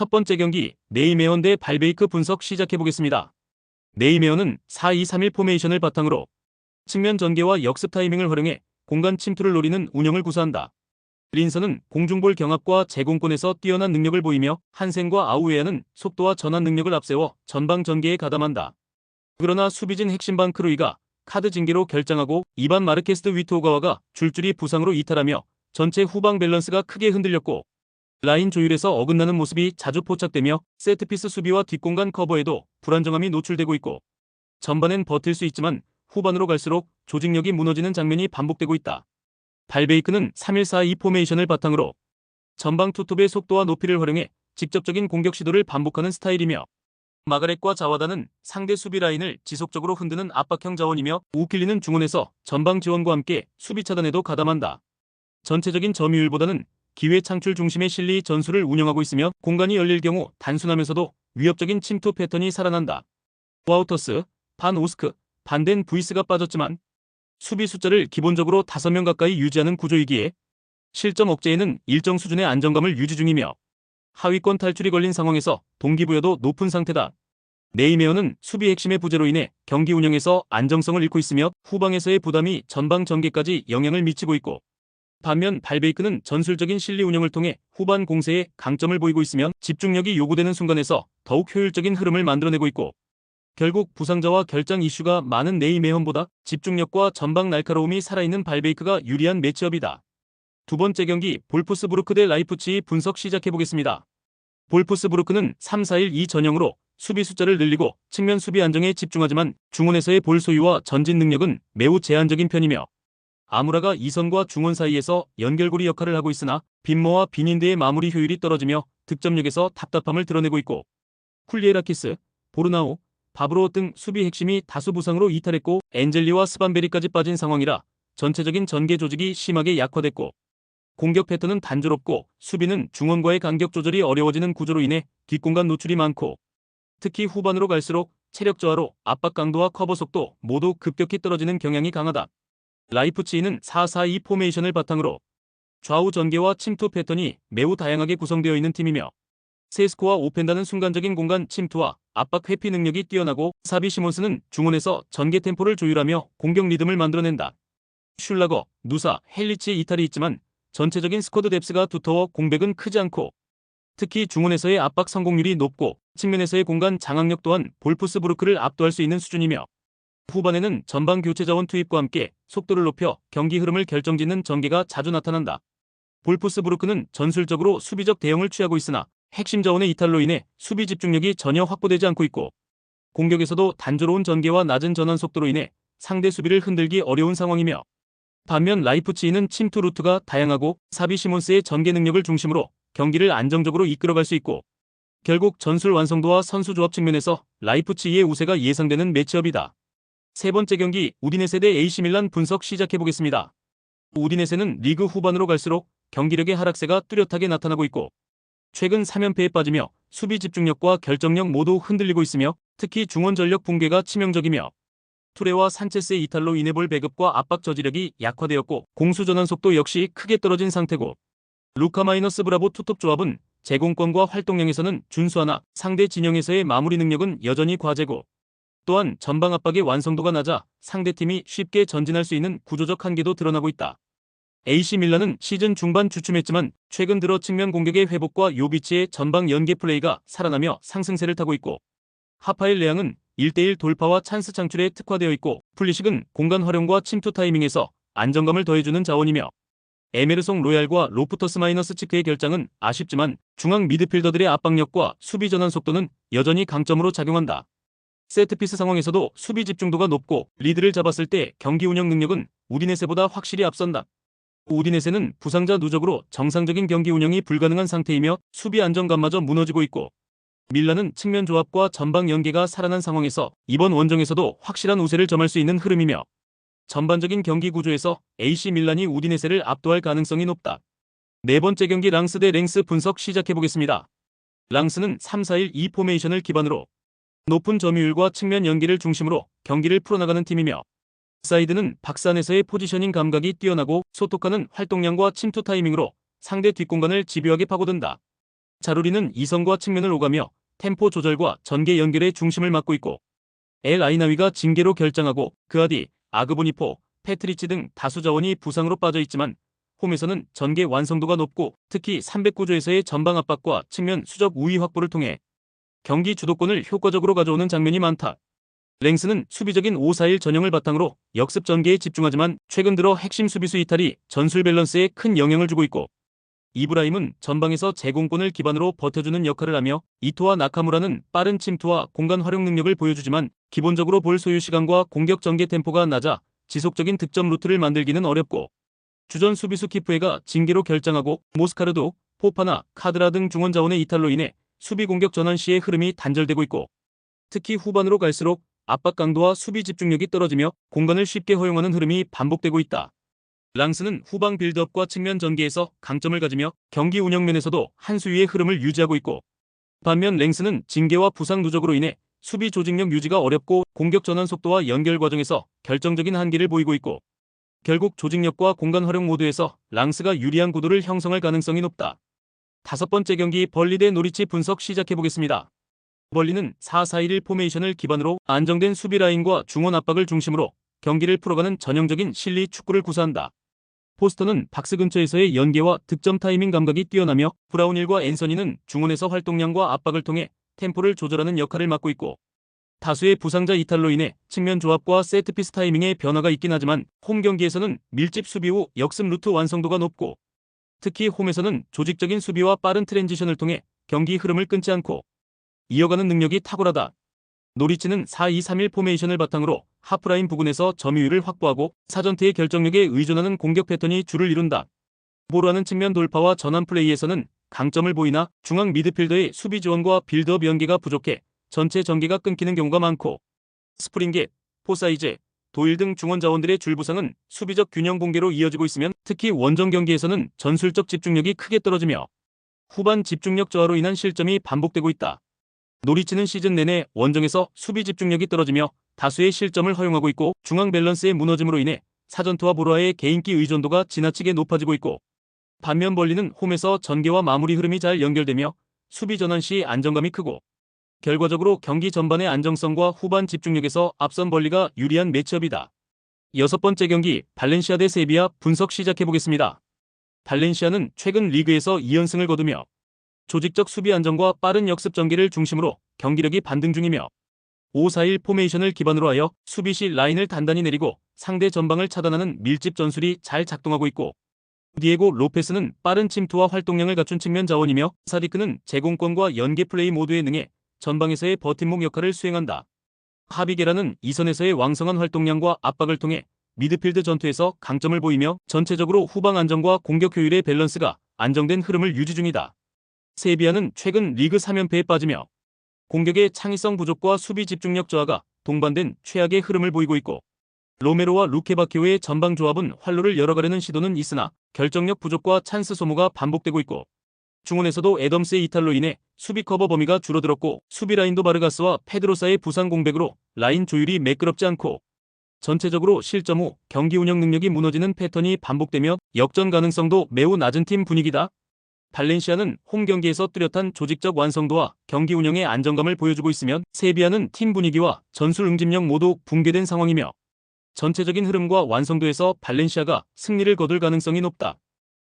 첫 번째 경기 네이메어 대 발베이크 분석 시작해보겠습니다. 네이메어는 4-2-3-1 포메이션을 바탕으로 측면 전개와 역습 타이밍을 활용해 공간 침투를 노리는 운영을 구사한다. 린선은 공중볼 경합과 제공권에서 뛰어난 능력을 보이며 한센과 아우에아는 속도와 전환 능력을 앞세워 전방 전개에 가담한다. 그러나 수비진 핵심방 크루이가 카드 징계로 결장하고 이반 마르케스 위토가와가 줄줄이 부상으로 이탈하며 전체 후방 밸런스가 크게 흔들렸고 라인 조율에서 어긋나는 모습이 자주 포착되며 세트피스 수비와 뒷공간 커버에도 불안정함이 노출되고 있고 전반엔 버틸 수 있지만 후반으로 갈수록 조직력이 무너지는 장면이 반복되고 있다. 발베이크는 3-1-4-2 포메이션을 바탕으로 전방 투톱의 속도와 높이를 활용해 직접적인 공격 시도를 반복하는 스타일이며 마가렛과 자와다는 상대 수비 라인을 지속적으로 흔드는 압박형 자원이며 우킬리는 중원에서 전방 지원과 함께 수비 차단에도 가담한다. 전체적인 점유율보다는 기회 창출 중심의 실리 전술을 운영하고 있으며 공간이 열릴 경우 단순하면서도 위협적인 침투 패턴이 살아난다. 와우터스, 반 오스크, 반덴 부이스가 빠졌지만 수비 숫자를 기본적으로 5명 가까이 유지하는 구조이기에 실점 억제에는 일정 수준의 안정감을 유지 중이며 하위권 탈출이 걸린 상황에서 동기부여도 높은 상태다. 네이메어는 수비 핵심의 부재로 인해 경기 운영에서 안정성을 잃고 있으며 후방에서의 부담이 전방 전개까지 영향을 미치고 있고 반면 발베이크는 전술적인 실리 운영을 통해 후반 공세에 강점을 보이고 있으며 집중력이 요구되는 순간에서 더욱 효율적인 흐름을 만들어내고 있고 결국 부상자와 결장 이슈가 많은 네이메어보다 집중력과 전방 날카로움이 살아있는 발베이크가 유리한 매치업이다. 두 번째 경기 볼프스부르크 대 라이프치히 분석 시작해보겠습니다. 볼프스부르크는 3-4-1-2 전형으로 수비 숫자를 늘리고 측면 수비 안정에 집중하지만 중원에서의 볼 소유와 전진 능력은 매우 제한적인 편이며 아무라가 이선과 중원 사이에서 연결고리 역할을 하고 있으나 빈모와 비닌드의 마무리 효율이 떨어지며 득점력에서 답답함을 드러내고 있고 쿨리에라키스, 보르나오, 바브로 등 수비 핵심이 다수 부상으로 이탈했고 엔젤리와 스반베리까지 빠진 상황이라 전체적인 전개 조직이 심하게 약화됐고 공격 패턴은 단조롭고 수비는 중원과의 간격 조절이 어려워지는 구조로 인해 뒷공간 노출이 많고 특히 후반으로 갈수록 체력 저하로 압박 강도와 커버 속도 모두 급격히 떨어지는 경향이 강하다. 라이프치히는 4-4-2 포메이션을 바탕으로 좌우 전개와 침투 패턴이 매우 다양하게 구성되어 있는 팀이며 세스코와 오펜다는 순간적인 공간 침투와 압박 회피 능력이 뛰어나고 사비 시몬스는 중원에서 전개 템포를 조율하며 공격 리듬을 만들어낸다. 슐라거, 누사, 헬리치의 이탈이 있지만 전체적인 스쿼드 뎁스가 두터워 공백은 크지 않고 특히 중원에서의 압박 성공률이 높고 측면에서의 공간 장악력 또한 볼프스부르크를 압도할 수 있는 수준이며 후반에는 전방 교체 자원 투입과 함께 속도를 높여 경기 흐름을 결정짓는 전개가 자주 나타난다. 볼프스부르크는 전술적으로 수비적 대응을 취하고 있으나 핵심 자원의 이탈로 인해 수비 집중력이 전혀 확보되지 않고 있고 공격에서도 단조로운 전개와 낮은 전환 속도로 인해 상대 수비를 흔들기 어려운 상황이며 반면 라이프치히는 침투 루트가 다양하고 사비 시몬스의 전개 능력을 중심으로 경기를 안정적으로 이끌어갈 수 있고 결국 전술 완성도와 선수 조합 측면에서 라이프치히의 우세가 예상되는 매치업이다. 세 번째 경기 우디네세 대 AC밀란 분석 시작해보겠습니다. 우디네세는 리그 후반으로 갈수록 경기력의 하락세가 뚜렷하게 나타나고 있고 최근 3연패에 빠지며 수비 집중력과 결정력 모두 흔들리고 있으며 특히 중원 전력 붕괴가 치명적이며 투레와 산체스의 이탈로 인해 볼 배급과 압박 저지력이 약화되었고 공수 전환 속도 역시 크게 떨어진 상태고 루카 마이너스 브라보 투톱 조합은 제공권과 활동량에서는 준수하나 상대 진영에서의 마무리 능력은 여전히 과제고 또한 전방 압박의 완성도가 낮아 상대팀이 쉽게 전진할 수 있는 구조적 한계도 드러나고 있다. AC밀란은 시즌 중반 주춤했지만 최근 들어 측면 공격의 회복과 요비치의 전방 연계 플레이가 살아나며 상승세를 타고 있고 하파엘 레앙은 1대1 돌파와 찬스 창출에 특화되어 있고 풀리식은 공간 활용과 침투 타이밍에서 안정감을 더해주는 자원이며 에메르송 로얄과 로프터스 마이너스 치크의 결장은 아쉽지만 중앙 미드필더들의 압박력과 수비 전환 속도는 여전히 강점으로 작용한다. 세트피스 상황에서도 수비 집중도가 높고 리드를 잡았을 때 경기 운영 능력은 우디네세보다 확실히 앞선다. 우디네세는 부상자 누적으로 정상적인 경기 운영이 불가능한 상태이며 수비 안정감마저 무너지고 있고 밀란은 측면 조합과 전방 연계가 살아난 상황에서 이번 원정에서도 확실한 우세를 점할 수 있는 흐름이며 전반적인 경기 구조에서 AC밀란이 우디네세를 압도할 가능성이 높다. 네 번째 경기 랑스 대 랭스 분석 시작해보겠습니다. 랑스는 3-4-1-2 포메이션을 기반으로 높은 점유율과 측면 연계를 중심으로 경기를 풀어나가는 팀이며 사이드는 박산에서의 포지셔닝 감각이 뛰어나고 소토카는 활동량과 침투 타이밍으로 상대 뒷공간을 집요하게 파고든다. 자루리는 이성과 측면을 오가며 템포 조절과 전개 연결의 중심을 맡고 있고, 엘 아이나위가 징계로 결장하고 그아디, 아그보니포, 패트리치 등 다수 자원이 부상으로 빠져 있지만 홈에서는 전개 완성도가 높고 특히 300구조에서의 전방 압박과 측면 수적 우위 확보를 통해 경기 주도권을 효과적으로 가져오는 장면이 많다. 랭스는 수비적인 5-4-1 전형을 바탕으로 역습 전개에 집중하지만 최근 들어 핵심 수비수 이탈이 전술 밸런스에 큰 영향을 주고 있고, 이브라임은 전방에서 제공권을 기반으로 버텨주는 역할을 하며 이토와 나카무라는 빠른 침투와 공간 활용 능력을 보여주지만 기본적으로 볼 소유 시간과 공격 전개 템포가 낮아 지속적인 득점 루트를 만들기는 어렵고, 주전 수비수 키프에가 징계로 결장하고 모스카르도, 포파나, 카드라 등 중원 자원의 이탈로 인해 수비 공격 전환 시의 흐름이 단절되고 있고, 특히 후반으로 갈수록 압박 강도와 수비 집중력이 떨어지며 공간을 쉽게 허용하는 흐름이 반복되고 있다. 랑스는 후방 빌드업과 측면 전개에서 강점을 가지며 경기 운영 면에서도 한 수위의 흐름을 유지하고 있고, 반면 랭스는 징계와 부상 누적으로 인해 수비 조직력 유지가 어렵고 공격 전환 속도와 연결 과정에서 결정적인 한계를 보이고 있고, 결국 조직력과 공간 활용 모드에서 랑스가 유리한 구도를 형성할 가능성이 높다. 다섯 번째 경기 벌리 대 노리치 분석 시작해보겠습니다. 벌리는 4-4-1 포메이션을 기반으로 안정된 수비 라인과 중원 압박을 중심으로 경기를 풀어가는 전형적인 실리 축구를 구사한다. 포스터는 박스 근처에서의 연계와 득점 타이밍 감각이 뛰어나며 브라운힐과 앤서니는 중원에서 활동량과 압박을 통해 템포를 조절하는 역할을 맡고 있고, 다수의 부상자 이탈로 인해 측면 조합과 세트피스 타이밍에 변화가 있긴 하지만 홈 경기에서는 밀집 수비 후 역습 루트 완성도가 높고, 특히 홈에서는 조직적인 수비와 빠른 트랜지션을 통해 경기 흐름을 끊지 않고 이어가는 능력이 탁월하다. 노리치는 4-2-3-1 포메이션을 바탕으로 하프라인 부근에서 점유율을 확보하고 사전태의 결정력에 의존하는 공격 패턴이 주를 이룬다. 볼하는 측면 돌파와 전환 플레이에서는 강점을 보이나 중앙 미드필더의 수비 지원과 빌드업 연계가 부족해 전체 전개가 끊기는 경우가 많고, 스프링겟, 포사이제, 도일 등 중원 자원들의 줄부상은 수비적 균형 붕괴로 이어지고 있으면 특히 원정 경기에서는 전술적 집중력이 크게 떨어지며 후반 집중력 저하로 인한 실점이 반복되고 있다. 노리치는 시즌 내내 원정에서 수비 집중력이 떨어지며 다수의 실점을 허용하고 있고 중앙 밸런스의 무너짐으로 인해 사전투와 보라의 개인기 의존도가 지나치게 높아지고 있고, 반면 벌리는 홈에서 전개와 마무리 흐름이 잘 연결되며 수비 전환 시 안정감이 크고, 결과적으로 경기 전반의 안정성과 후반 집중력에서 앞선 벌리가 유리한 매치업이다. 여섯 번째 경기 발렌시아 대 세비야 분석 시작해보겠습니다. 발렌시아는 최근 리그에서 2연승을 거두며 조직적 수비 안정과 빠른 역습 전개를 중심으로 경기력이 반등 중이며 5-4-1 포메이션을 기반으로 하여 수비 시 라인을 단단히 내리고 상대 전방을 차단하는 밀집 전술이 잘 작동하고 있고, 디에고 로페스는 빠른 침투와 활동량을 갖춘 측면 자원이며 사디크는 제공권과 연계 플레이 모두에 능해 전방에서의 버팀목 역할을 수행한다. 하비게라는 이선에서의 왕성한 활동량과 압박을 통해 미드필드 전투에서 강점을 보이며 전체적으로 후방 안정과 공격 효율의 밸런스가 안정된 흐름을 유지 중이다. 세비야는 최근 리그 3연패에 빠지며 공격의 창의성 부족과 수비 집중력 저하가 동반된 최악의 흐름을 보이고 있고, 로메로와 루케바키오의 전방 조합은 활로를 열어가려는 시도는 있으나 결정력 부족과 찬스 소모가 반복되고 있고, 중원에서도 애덤스의 이탈로 인해 수비 커버 범위가 줄어들었고 수비 라인도 바르가스와 페드로사의 부상 공백으로 라인 조율이 매끄럽지 않고 전체적으로 실점 후 경기 운영 능력이 무너지는 패턴이 반복되며 역전 가능성도 매우 낮은 팀 분위기다. 발렌시아는 홈 경기에서 뚜렷한 조직적 완성도와 경기 운영의 안정감을 보여주고 있으면 세비야는 팀 분위기와 전술 응집력 모두 붕괴된 상황이며 전체적인 흐름과 완성도에서 발렌시아가 승리를 거둘 가능성이 높다.